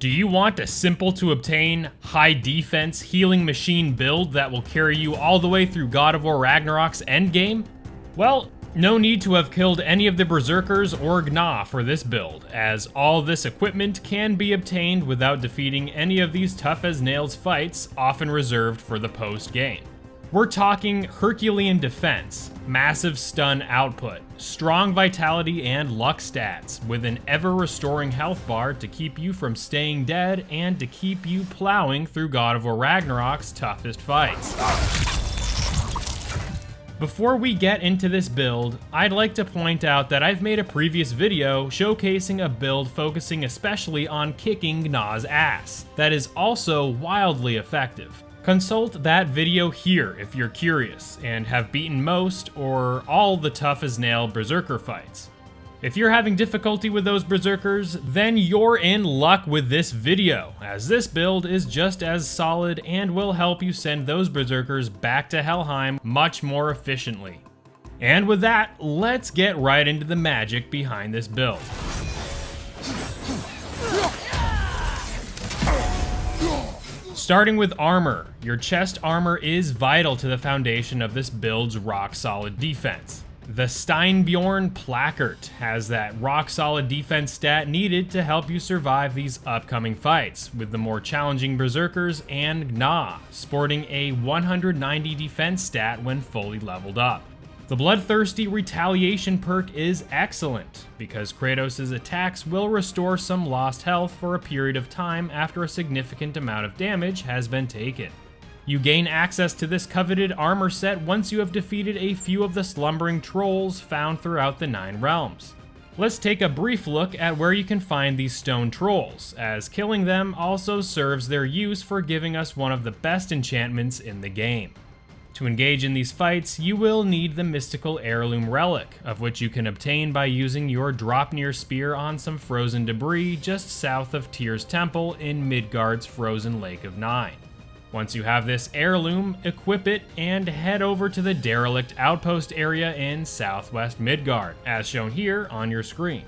Do you want a simple to obtain, high defense, healing machine build that will carry you all the way through God of War Ragnarok's endgame? Well, no need to have killed any of the berserkers or Gna for this build, as all this equipment can be obtained without defeating any of these tough-as-nails fights often reserved for the post-game. We're talking Herculean defense, massive stun output, strong vitality and luck stats, with an ever-restoring health bar to keep you from staying dead and to keep you plowing through God of War Ragnarok's toughest fights. Before we get into this build, I'd like to point out that I've made a previous video showcasing a build focusing especially on kicking Gna's ass, that is also wildly effective. Consult that video here if you're curious and have beaten most or all the tough-as-nail berserker fights. If you're having difficulty with those berserkers, then you're in luck with this video, as this build is just as solid and will help you send those berserkers back to Helheim much more efficiently. And with that, let's get right into the magic behind this build. Starting with armor, your chest armor is vital to the foundation of this build's rock-solid defense. The Steinbjorn Placart has that rock-solid defense stat needed to help you survive these upcoming fights, with the more challenging berserkers and Gna sporting a 190 defense stat when fully leveled up. The Bloodthirsty Retaliation perk is excellent, because Kratos' attacks will restore some lost health for a period of time after a significant amount of damage has been taken. You gain access to this coveted armor set once you have defeated a few of the slumbering trolls found throughout the 9 realms. Let's take a brief look at where you can find these stone trolls, as killing them also serves their use for giving us one of the best enchantments in the game. To engage in these fights, you will need the mystical heirloom relic, of which you can obtain by using your Dropnir spear on some frozen debris just south of Tyr's temple in Midgard's frozen Lake of Nine. Once you have this heirloom, equip it and head over to the derelict outpost area in southwest Midgard, as shown here on your screen.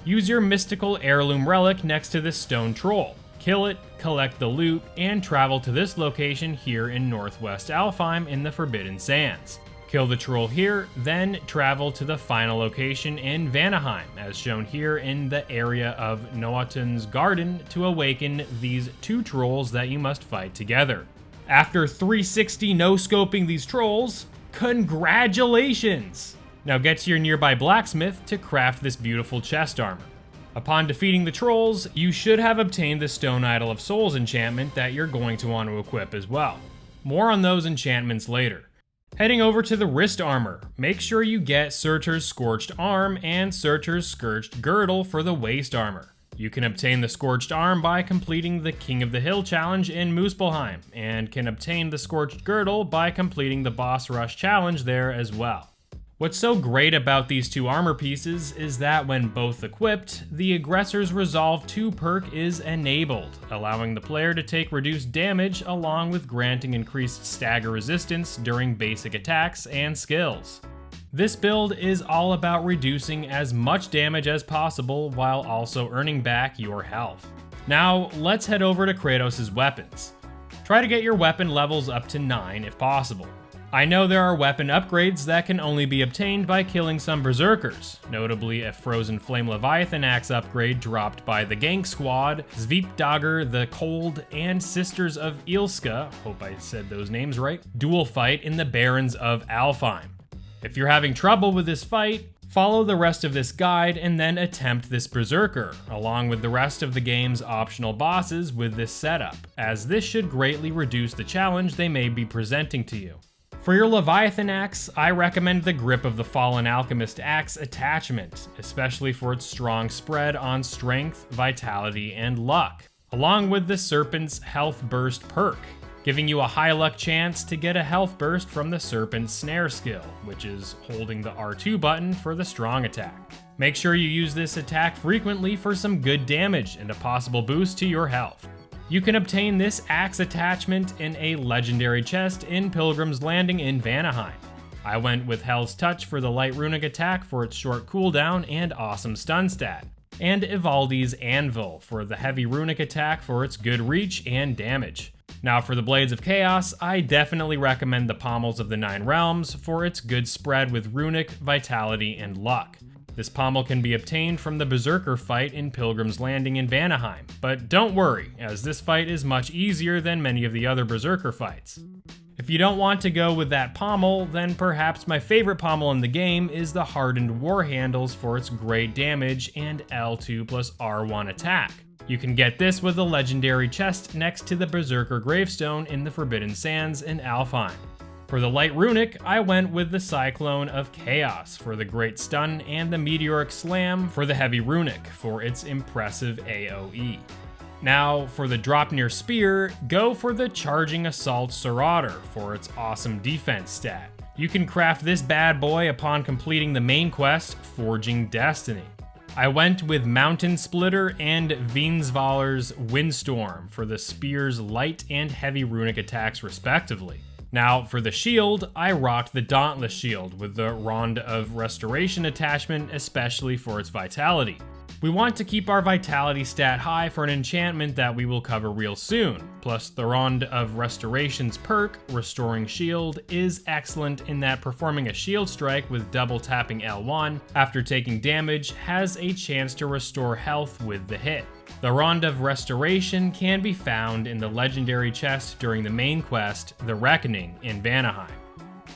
Use your mystical heirloom relic next to this stone troll. Kill it, collect the loot, and travel to this location here in northwest Alfheim in the Forbidden Sands. Kill the troll here, then travel to the final location in Vanaheim, as shown here in the area of Noatun's garden, to awaken these 2 trolls that you must fight together. After 360 no-scoping these trolls, congratulations! Now get to your nearby blacksmith to craft this beautiful chest armor. Upon defeating the trolls, you should have obtained the Stone Idol of Souls enchantment that you're going to want to equip as well. More on those enchantments later. Heading over to the wrist armor, make sure you get Sutr's Scorched Arm and Sutr's Scorched Girdle for the waist armor. You can obtain the Scorched Arm by completing the King of the Hill challenge in Muspelheim, and can obtain the Scorched Girdle by completing the Boss Rush challenge there as well. What's so great about these 2 armor pieces is that when both equipped, the Aggressor's Resolve 2 perk is enabled, allowing the player to take reduced damage along with granting increased stagger resistance during basic attacks and skills. This build is all about reducing as much damage as possible while also earning back your health. Now, let's head over to Kratos' weapons. Try to get your weapon levels up to 9 if possible. I know there are weapon upgrades that can only be obtained by killing some berserkers, notably a Frozen Flame Leviathan axe upgrade dropped by the Gank Squad, Sveipdagr the Cold, and Sisters of Ilska, hope I said those names right, dual fight in the Barrens of Alfheim. If you're having trouble with this fight, follow the rest of this guide and then attempt this berserker, along with the rest of the game's optional bosses with this setup, as this should greatly reduce the challenge they may be presenting to you. For your Leviathan axe, I recommend the Grip of the Fallen Alchemist axe attachment, especially for its strong spread on strength, vitality, and luck, along with the Serpent's Health Burst perk, giving you a high luck chance to get a health burst from the Serpent's Snare skill, which is holding the R2 button for the strong attack. Make sure you use this attack frequently for some good damage and a possible boost to your health. You can obtain this axe attachment in a legendary chest in Pilgrim's Landing in Vanaheim. I went with Hell's Touch for the light runic attack for its short cooldown and awesome stun stat. and Ivaldi's Anvil for the heavy runic attack for its good reach and damage. Now for the Blades of Chaos, I definitely recommend the Pommels of the Nine Realms for its good spread with runic, vitality, and luck. This pommel can be obtained from the Berserker fight in Pilgrim's Landing in Vanaheim, but don't worry, as this fight is much easier than many of the other Berserker fights. If you don't want to go with that pommel, then perhaps my favorite pommel in the game is the Hardened War Handles for its great damage and L2 plus R1 attack. You can get this with the legendary chest next to the Berserker Gravestone in the Forbidden Sands in Alfheim. For the light runic, I went with the Cyclone of Chaos for the great stun and the Meteoric Slam for the heavy runic for its impressive AoE. Now, for the Dropnir Spear, go for the Charging Assault Sarauder for its awesome defense stat. You can craft this bad boy upon completing the main quest, Forging Destiny. I went with Mountain Splitter and Vinsvaller's Windstorm for the spear's light and heavy runic attacks respectively. Now, for the shield, I rocked the Dauntless Shield with the Rond of Restoration attachment, especially for its vitality. We want to keep our vitality stat high for an enchantment that we will cover real soon, plus the Rond of Restoration's perk, Restoring Shield, is excellent in that performing a shield strike with double tapping L1 after taking damage has a chance to restore health with the hit. The Rond of Restoration can be found in the legendary chest during the main quest, The Reckoning in Vanaheim.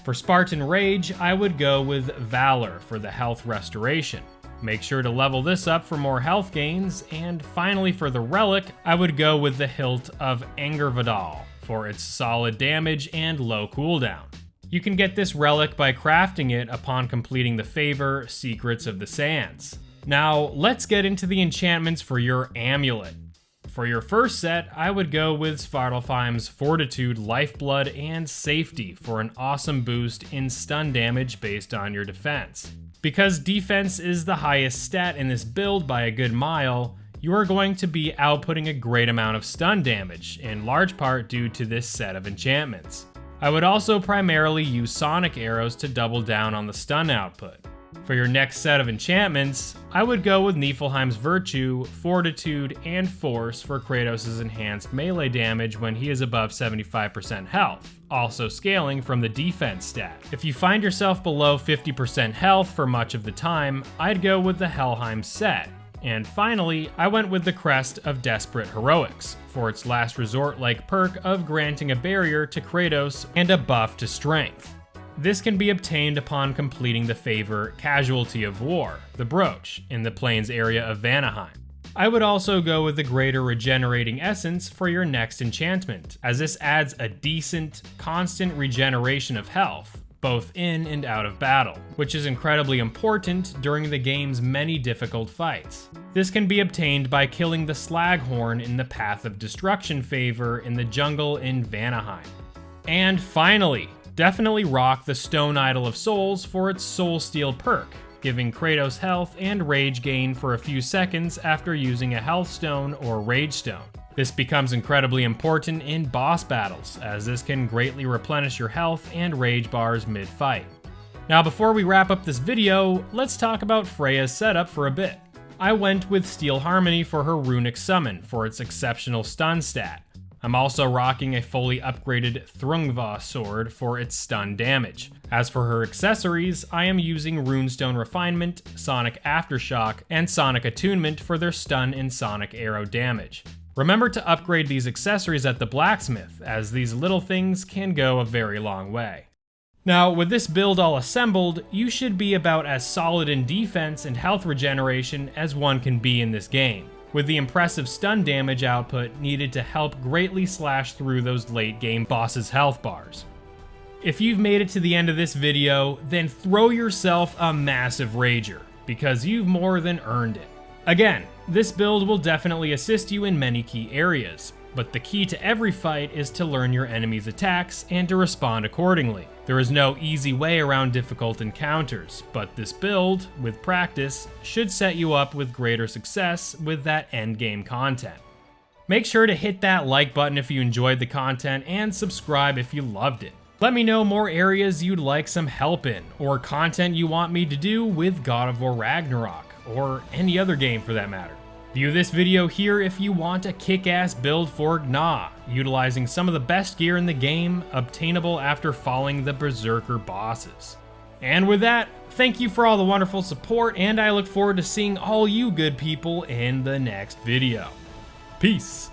For Spartan Rage, I would go with Valor for the health restoration. Make sure to level this up for more health gains, and finally for the Relic, I would go with the Hilt of Angervadal for its solid damage and low cooldown. You can get this relic by crafting it upon completing the favor, Secrets of the Sands. Now, let's get into the enchantments for your amulet. For your first set, I would go with Svartalfheim's Fortitude, Lifeblood, and Safety for an awesome boost in stun damage based on your defense. Because defense is the highest stat in this build by a good mile, you are going to be outputting a great amount of stun damage, in large part due to this set of enchantments. I would also primarily use Sonic Arrows to double down on the stun output. For your next set of enchantments, I would go with Niflheim's Virtue, Fortitude, and Force for Kratos' enhanced melee damage when he is above 75% health, also scaling from the defense stat. If you find yourself below 50% health for much of the time, I'd go with the Helheim set. And finally, I went with the Crest of Desperate Heroics for its last resort-like perk of granting a barrier to Kratos and a buff to strength. This can be obtained upon completing the favor Casualty of War, the Brooch, in the Plains area of Vanaheim. I would also go with the Greater Regenerating Essence for your next enchantment, as this adds a decent, constant regeneration of health, both in and out of battle, which is incredibly important during the game's many difficult fights. This can be obtained by killing the Slaghorn in the Path of Destruction favor in the jungle in Vanaheim. And finally, definitely rock the Stone Idol of Souls for its Soul Steal perk, giving Kratos health and rage gain for a few seconds after using a health stone or rage stone. This becomes incredibly important in boss battles, as this can greatly replenish your health and rage bars mid-fight. Now before we wrap up this video, let's talk about Freya's setup for a bit. I went with Steel Harmony for her runic summon for its exceptional stun stat. I'm also rocking a fully upgraded Thrungva sword for its stun damage. As for her accessories, I am using Runestone Refinement, Sonic Aftershock, and Sonic Attunement for their stun and Sonic Arrow damage. Remember to upgrade these accessories at the blacksmith, as these little things can go a very long way. Now, with this build all assembled, you should be about as solid in defense and health regeneration as one can be in this game, with the impressive stun damage output needed to help greatly slash through those late game bosses' health bars. If you've made it to the end of this video, then throw yourself a massive rager, because you've more than earned it. Again, this build will definitely assist you in many key areas, but the key to every fight is to learn your enemy's attacks and to respond accordingly. There is no easy way around difficult encounters, but this build, with practice, should set you up with greater success with that endgame content. Make sure to hit that like button if you enjoyed the content and subscribe if you loved it. Let me know more areas you'd like some help in, or content you want me to do with God of War Ragnarok, or any other game for that matter. View this video here if you want a kick-ass build for Gna, utilizing some of the best gear in the game, obtainable after falling the Berserker bosses. And with that, thank you for all the wonderful support, and I look forward to seeing all you good people in the next video. Peace!